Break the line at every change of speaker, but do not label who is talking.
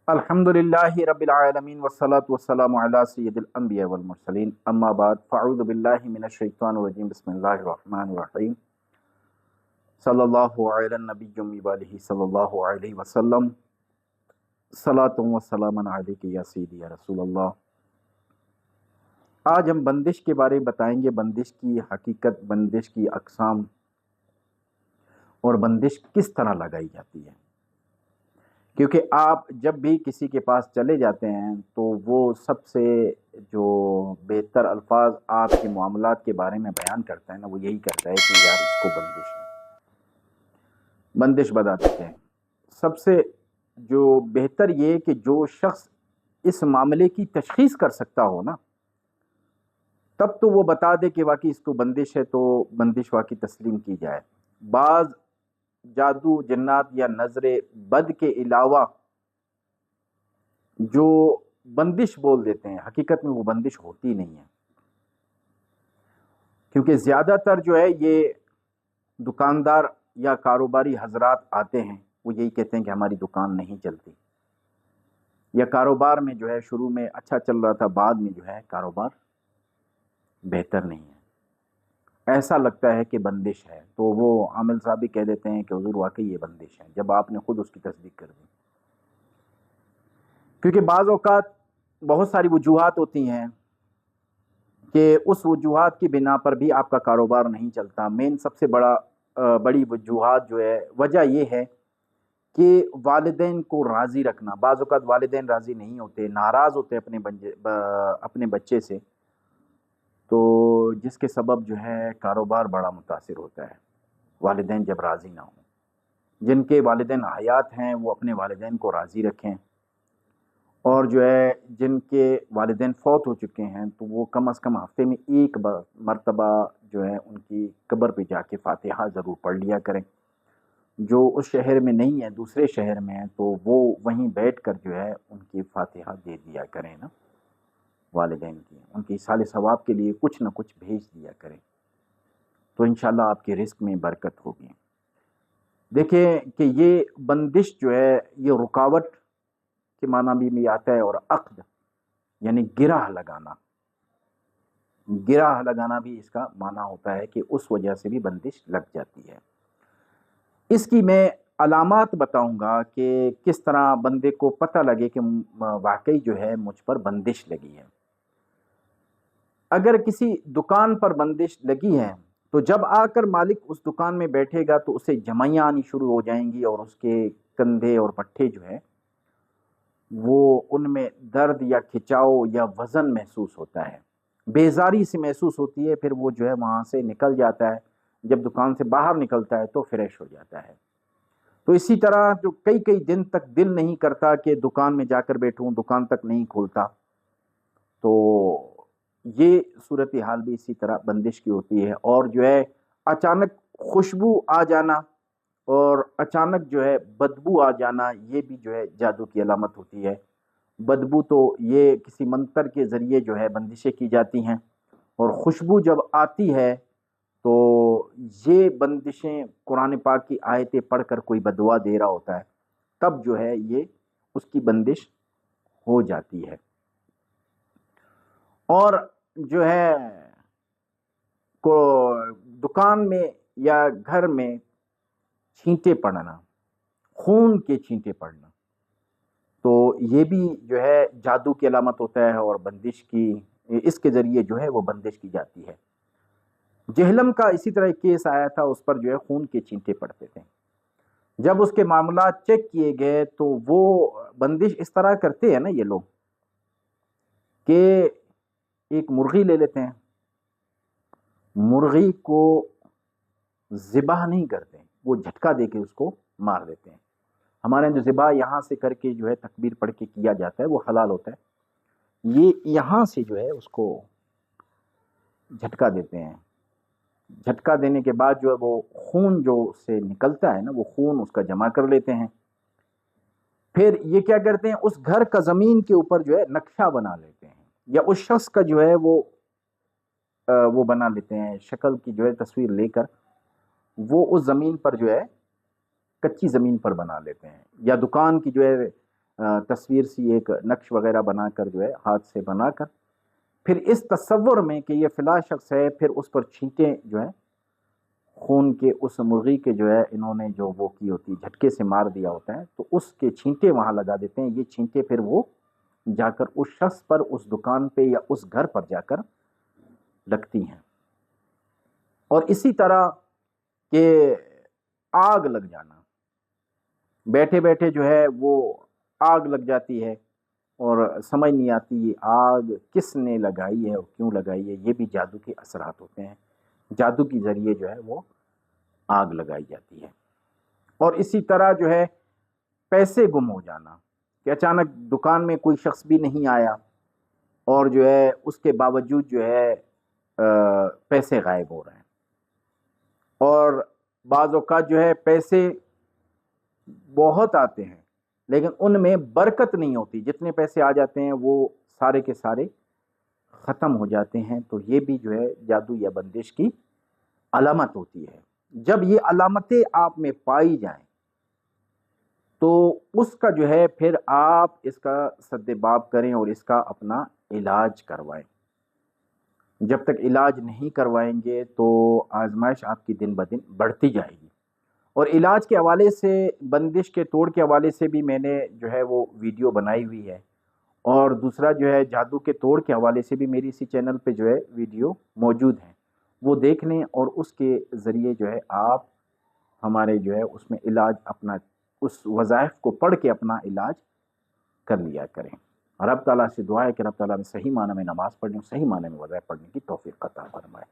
الحمدللہ رب العالمین والصلاة والسلام علی سید الانبیاء والمرسلین اما بعد فاعوذ باللہ من الشیطان الرجیم بسم اللہ الرحمن الرحیم صلی اللہ علی النبی وآلہ صلی اللہ علیہ وسلم صلاۃ و سلام علیک یا سیدی یا رسول اللہ۔ آج ہم بندش کے بارے میں بتائیں گے، بندش کی حقیقت، بندش کی اقسام اور بندش کس طرح لگائی جاتی ہے۔ کیونکہ آپ جب بھی کسی کے پاس چلے جاتے ہیں تو وہ سب سے جو بہتر الفاظ آپ کے معاملات کے بارے میں بیان کرتا ہے نا، وہ یہی کرتا ہے کہ یار اس کو بندش ہے، بندش بتا دیتے ہیں۔ سب سے جو بہتر یہ کہ جو شخص اس معاملے کی تشخیص کر سکتا ہو نا، تب تو وہ بتا دے کہ واقعی اس کو بندش ہے، تو بندش واقعی تسلیم کی جائے۔ بعض جادو، جنات یا نظر بد کے علاوہ جو بندش بول دیتے ہیں، حقیقت میں وہ بندش ہوتی نہیں ہے، کیونکہ زیادہ تر جو ہے یہ دکاندار یا کاروباری حضرات آتے ہیں، وہ یہی کہتے ہیں کہ ہماری دکان نہیں چلتی، یا کاروبار میں جو ہے شروع میں اچھا چل رہا تھا، بعد میں جو ہے کاروبار بہتر نہیں ہے، ایسا لگتا ہے کہ بندش ہے، تو وہ عامل صاحب بھی کہہ دیتے ہیں کہ حضور واقعی یہ بندش ہے، جب آپ نے خود اس کی تصدیق کر دی۔ کیونکہ بعض اوقات بہت ساری وجوہات ہوتی ہیں کہ اس وجوہات کی بنا پر بھی آپ کا کاروبار نہیں چلتا۔ مین سب سے بڑی وجوہات جو ہے، وجہ یہ ہے کہ والدین کو راضی رکھنا۔ بعض اوقات والدین راضی نہیں ہوتے، ناراض ہوتے اپنے بچے سے، تو جس کے سبب جو ہے کاروبار بڑا متاثر ہوتا ہے، والدین جب راضی نہ ہوں۔ جن کے والدین حیات ہیں وہ اپنے والدین کو راضی رکھیں، اور جو ہے جن کے والدین فوت ہو چکے ہیں تو وہ کم از کم ہفتے میں ایک مرتبہ جو ہے ان کی قبر پہ جا کے فاتحہ ضرور پڑھ لیا کریں۔ جو اس شہر میں نہیں ہے، دوسرے شہر میں ہے، تو وہ وہیں بیٹھ کر جو ہے ان کی فاتحہ دے دیا کریں نا، والدین کی ان کی ایصال ثواب کے لیے کچھ نہ کچھ بھیج دیا کریں، تو انشاءاللہ آپ کے رزق میں برکت ہوگی۔ دیکھیں کہ یہ بندش جو ہے یہ رکاوٹ کے معنی بھی آتا ہے، اور عقد یعنی گرہ لگانا، گرہ لگانا بھی اس کا معنی ہوتا ہے کہ اس وجہ سے بھی بندش لگ جاتی ہے۔ اس کی میں علامات بتاؤں گا کہ کس طرح بندے کو پتہ لگے کہ واقعی جو ہے مجھ پر بندش لگی ہے۔ اگر کسی دکان پر بندش لگی ہے تو جب آ کر مالک اس دکان میں بیٹھے گا تو اسے جمائیاں آنی شروع ہو جائیں گی، اور اس کے کندھے اور پٹھے جو ہے وہ ان میں درد یا کھچاؤ یا وزن محسوس ہوتا ہے، بیزاری سے محسوس ہوتی ہے، پھر وہ جو ہے وہاں سے نکل جاتا ہے، جب دکان سے باہر نکلتا ہے تو فریش ہو جاتا ہے۔ تو اسی طرح جو کئی دن تک دل نہیں کرتا کہ دکان میں جا کر بیٹھوں، دکان تک نہیں کھولتا، تو یہ صورتحال بھی اسی طرح بندش کی ہوتی ہے۔ اور جو ہے اچانک خوشبو آ جانا اور اچانک جو ہے بدبو آ جانا، یہ بھی جو ہے جادو کی علامت ہوتی ہے۔ بدبو تو یہ کسی منتر کے ذریعے جو ہے بندشیں کی جاتی ہیں، اور خوشبو جب آتی ہے تو یہ بندشیں قرآن پاک کی آیتیں پڑھ کر کوئی بدعا دے رہا ہوتا ہے، تب جو ہے یہ اس کی بندش ہو جاتی ہے۔ اور جو ہے کو دکان میں یا گھر میں چھینٹے پڑنا، خون کے چھینٹے پڑنا، تو یہ بھی جو ہے جادو کی علامت ہوتا ہے، اور بندش کی اس کے ذریعے جو ہے وہ بندش کی جاتی ہے۔ جہلم کا اسی طرح ایک کیس آیا تھا، اس پر جو ہے خون کے چھینٹے پڑتے تھے۔ جب اس کے معاملات چیک کیے گئے تو وہ بندش اس طرح کرتے ہیں نا یہ لوگ کہ ایک مرغی لے لیتے ہیں، مرغی کو ذبح نہیں کرتے، وہ جھٹکا دے کے اس کو مار دیتے ہیں۔ ہمارے جو ذبح یہاں سے کر کے جو ہے تکبیر پڑھ کے کیا جاتا ہے وہ حلال ہوتا ہے، یہ یہاں سے جو ہے اس کو جھٹکا دیتے ہیں۔ جھٹکا دینے کے بعد جو ہے وہ خون جو سے نکلتا ہے نا، وہ خون اس کا جمع کر لیتے ہیں۔ پھر یہ کیا کرتے ہیں، اس گھر کا زمین کے اوپر جو ہے نقشہ بنا لیتے ہیں، یا اس شخص کا جو ہے وہ بنا لیتے ہیں، شکل کی جو ہے تصویر لے کر وہ اس زمین پر جو ہے کچی زمین پر بنا لیتے ہیں، یا دکان کی جو ہے تصویر سی ایک نقش وغیرہ بنا کر جو ہے ہاتھ سے بنا کر پھر اس تصور میں کہ یہ فلاں شخص ہے، پھر اس پر چھینٹیں جو ہے خون کے اس مرغی کے جو ہے انہوں نے جو وہ کی ہوتی ہے جھٹکے سے مار دیا ہوتا ہے، تو اس کے چھینٹے وہاں لگا دیتے ہیں۔ یہ چھینٹے پھر وہ جا کر اس شخص پر، اس دکان پہ یا اس گھر پر جا کر لگتی ہیں۔ اور اسی طرح کہ آگ لگ جانا، بیٹھے بیٹھے جو ہے وہ آگ لگ جاتی ہے اور سمجھ نہیں آتی یہ آگ کس نے لگائی ہے اور کیوں لگائی ہے۔ یہ بھی جادو کے اثرات ہوتے ہیں، جادو کے ذریعے جو ہے وہ آگ لگائی جاتی ہے۔ اور اسی طرح جو ہے پیسے گم ہو جانا، کہ اچانک دکان میں کوئی شخص بھی نہیں آیا اور جو ہے اس کے باوجود جو ہے پیسے غائب ہو رہے ہیں۔ اور بعض اوقات جو ہے پیسے بہت آتے ہیں لیکن ان میں برکت نہیں ہوتی، جتنے پیسے آ جاتے ہیں وہ سارے کے سارے ختم ہو جاتے ہیں۔ تو یہ بھی جو ہے جادو یا بندش کی علامت ہوتی ہے۔ جب یہ علامتیں آپ میں پائی جائیں تو اس کا جو ہے پھر آپ اس کا سد باب کریں اور اس کا اپنا علاج کروائیں۔ جب تک علاج نہیں کروائیں گے تو آزمائش آپ کی دن بدن بڑھتی جائے گی۔ اور علاج کے حوالے سے، بندش کے توڑ کے حوالے سے بھی میں نے جو ہے وہ ویڈیو بنائی ہوئی ہے، اور دوسرا جو ہے جادو کے توڑ کے حوالے سے بھی میری اسی چینل پہ جو ہے ویڈیو موجود ہیں، وہ دیکھ لیں اور اس کے ذریعے جو ہے آپ ہمارے جو ہے اس میں علاج اپنا، اس وظائف کو پڑھ کے اپنا علاج کر لیا کریں۔ رب تعالیٰ سے دعا ہے کہ رب تعالیٰ میں صحیح معنی میں نماز پڑھنے، صحیح معنی میں وظائف پڑھنے کی توفیق عطا فرمائے۔